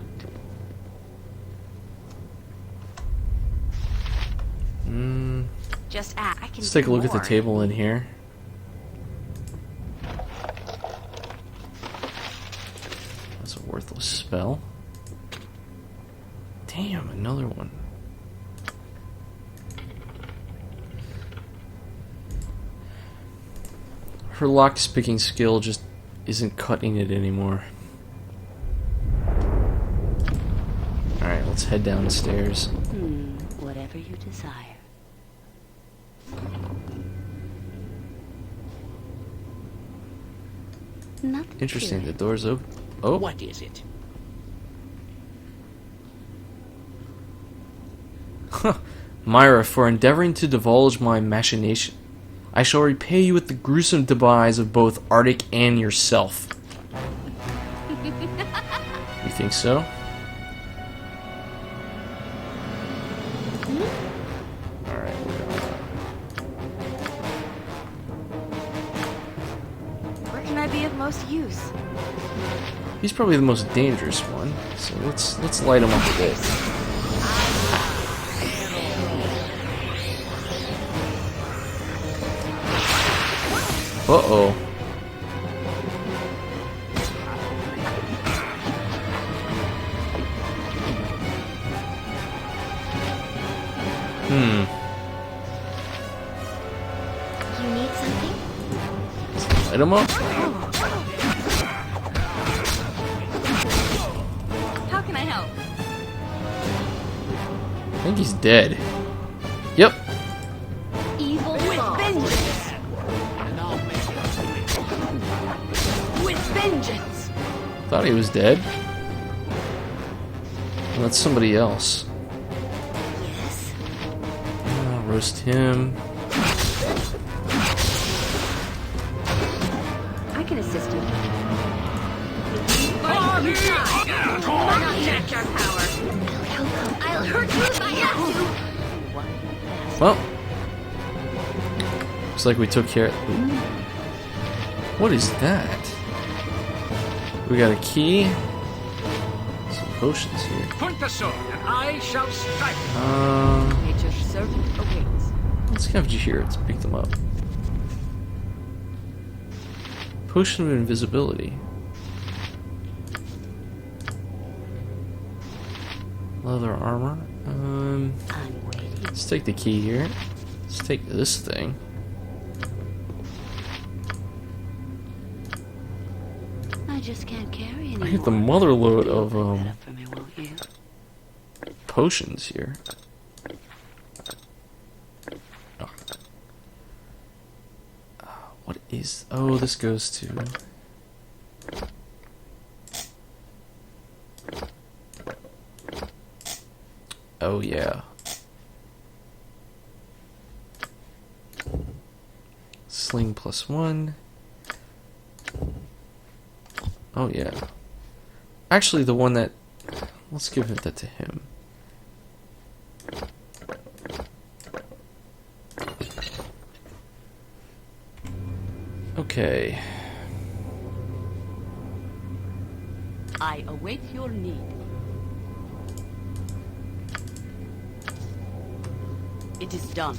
S2: Just I can.
S1: Let's take a
S2: do
S1: look at the
S2: more.
S1: table in here. That's a worthless spell. Damn, another one. Her lock-picking skill just isn't cutting it anymore. Alright, let's head down the stairs.
S6: Whatever you desire. Nothing.
S1: Interesting,
S6: to
S1: the
S6: it.
S1: door's open. Oh,
S9: What is it?
S1: Myra, for endeavoring to divulge my machination, I shall repay you with the gruesome demise of both Arctic and yourself. You think so? Alright, we're gonna...
S2: Where can I be of most use?
S1: He's probably the most dangerous one, so let's light him up a bit. Uh-oh.
S2: You need something?
S1: Light him up?
S2: How can I help?
S1: I think he's dead. Yep.
S2: Evil with vengeance. With vengeance.
S1: Thought he was dead. Well, that's somebody else.
S2: Yes.
S1: Roast him.
S2: I can assist you. Not check your power. I'll hurt you if I have to.
S1: Well, looks like we took care of... What is that? We got a key. Some potions here.
S7: Point the sword, and I shall strike.
S2: Nature's servant awaits.
S1: Let's have you here to pick them up. Potion of invisibility. Leather armor.
S6: I'm waiting.
S1: Let's take the key here. Let's take this thing.
S6: I just can't carry anymore.
S1: I get the mother load of
S6: Pick that up for me, won't you?
S1: potions here. What is... Oh, this goes to... Oh, yeah. Sling +1. Oh, yeah. Actually, the one that... Let's give that to him. Okay.
S6: I await your need. It is done.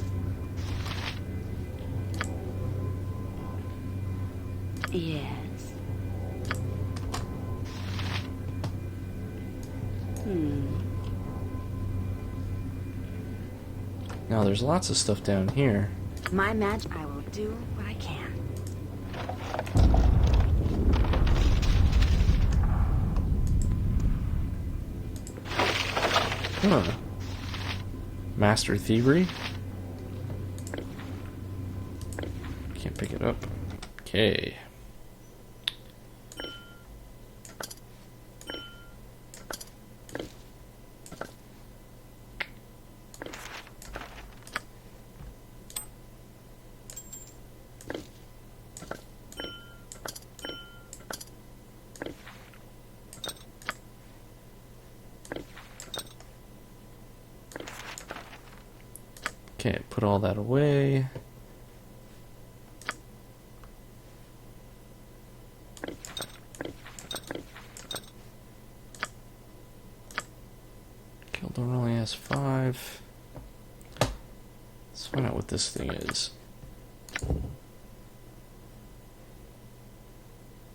S6: Yes.
S1: Now, there's lots of stuff down here.
S2: My match, I will do what I can.
S1: Huh. Master thievery? Can't pick it up. Okay. Okay, put all that away. Baldur only has 5. Let's find out what this thing is.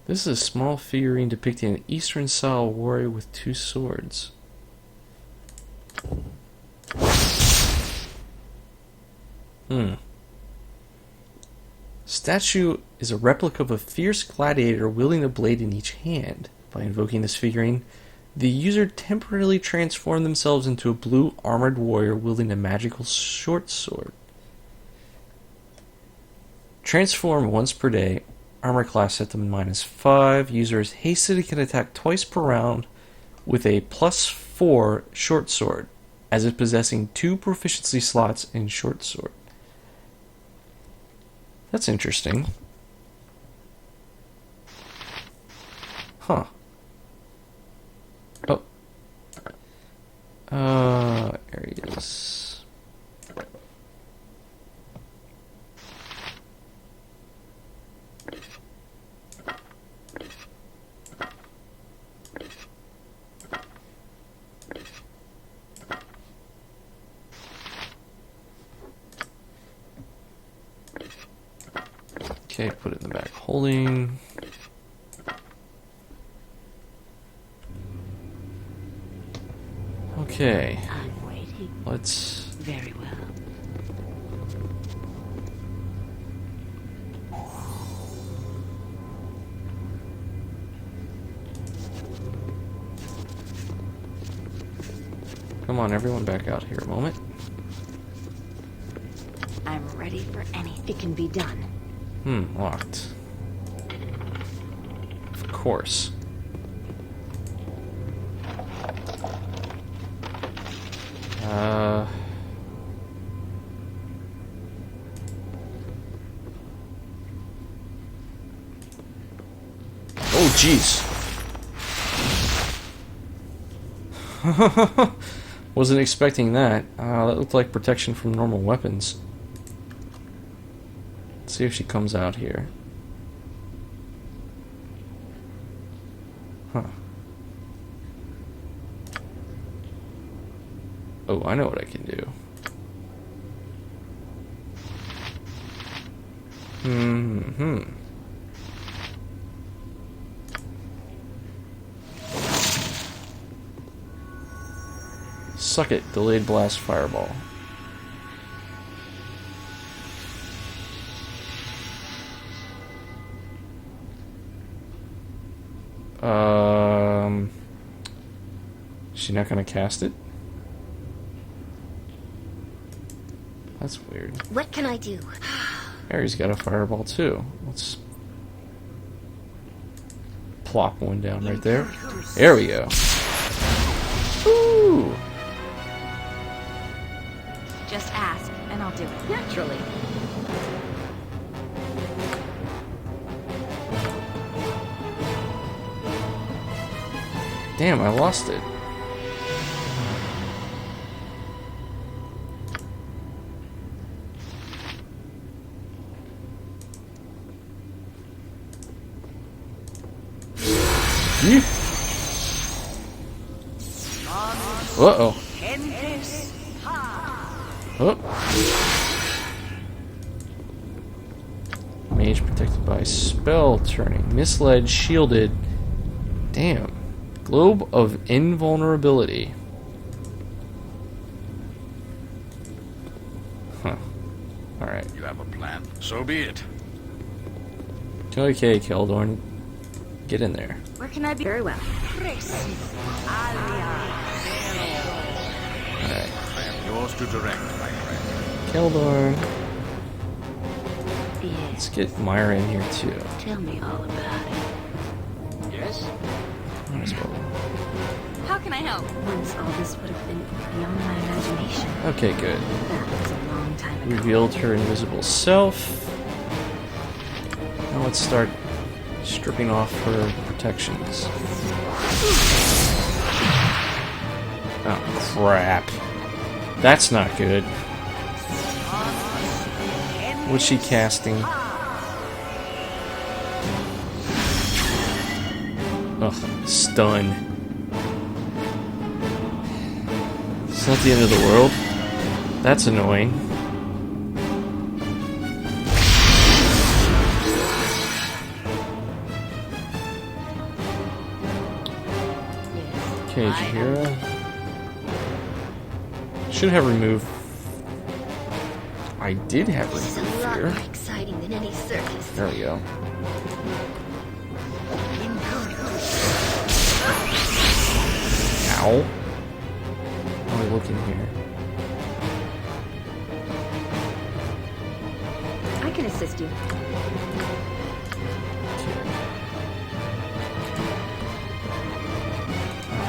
S1: This is a small figurine depicting an Eastern-style warrior with 2 swords. Statue is a replica of a fierce gladiator wielding a blade in each hand. By invoking this figurine, the user temporarily transformed themselves into a blue armored warrior wielding a magical short sword. Transform once per day. Armor class set to -5. Users hastily can attack twice per round with a +4 short sword, as if possessing 2 proficiency slots in short sword. That's interesting. Huh. Oh. Areas. Okay, put it in the back holding. Okay.
S6: I'm waiting.
S1: Let's...
S6: Very well.
S1: Come on, everyone back out here a moment.
S6: I'm ready for anything. It can be done.
S1: Locked. Of course. Oh, jeez. Wasn't expecting that. That looked like protection from normal weapons. Let's see if she comes out here. Huh. Oh, I know what I can do. Suck it, delayed blast fireball. Is she not gonna cast it? That's weird.
S2: What can I do?
S1: Harry's got a fireball too. Let's plop one down right there. There we go. Ooh.
S2: Just ask, and I'll do it.
S6: Naturally.
S1: Damn, I lost it. Uh-oh. Oh. Mage protected by spell turning. Misled, shielded. Damn. Globe of invulnerability. Huh. Alright.
S3: You have a plan? So be it.
S1: Okay, Keldorn. Get in there.
S2: Where can I be?
S6: Very well.
S1: Alright.
S3: I am yours to direct, my friend.
S1: Keldor.
S6: Yes.
S1: Let's get Myra in here too.
S6: Tell me all about it.
S9: Yes?
S1: Might as well.
S2: How can I help?
S6: Once all this would have been beyond my imagination.
S1: Okay, good.
S6: That was a long time ago.
S1: Revealed her invisible self. Now let's start stripping off her protections. Oh, crap. That's not good. What's she casting? Ugh, stun. It's not the end of the world. That's annoying. Okay, Jahira. Should have removed. I did have
S6: This is a
S1: removed
S6: lot
S1: fear.
S6: more exciting than any circus.
S1: There we go. Ow. How are we looking here?
S6: I can assist you.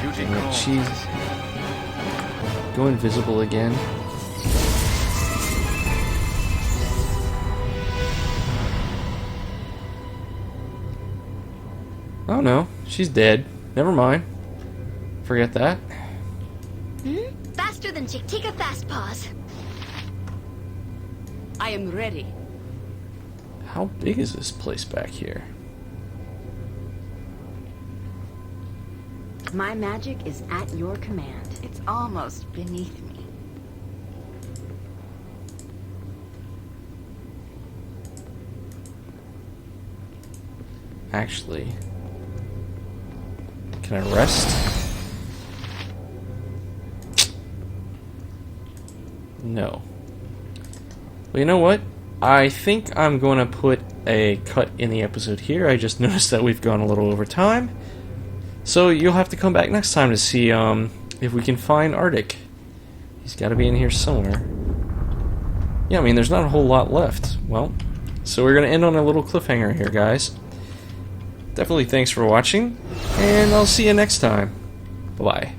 S3: Duty
S1: Damn it,
S3: calls.
S1: she's go invisible again. Oh no, she's dead. Never mind. Forget that.
S6: Faster than Chick. Take a fast pause.
S2: I am ready.
S1: How big is this place back here?
S6: My magic is at your command.
S2: It's almost beneath me.
S1: Actually, can I rest? No. Well, you know what? I think I'm going to put a cut in the episode here. I just noticed that we've gone a little over time. So you'll have to come back next time to see if we can find Arctic. He's got to be in here somewhere. Yeah, I mean, there's not a whole lot left. Well, so we're going to end on a little cliffhanger here, guys. Definitely thanks for watching, and I'll see you next time. Bye-bye.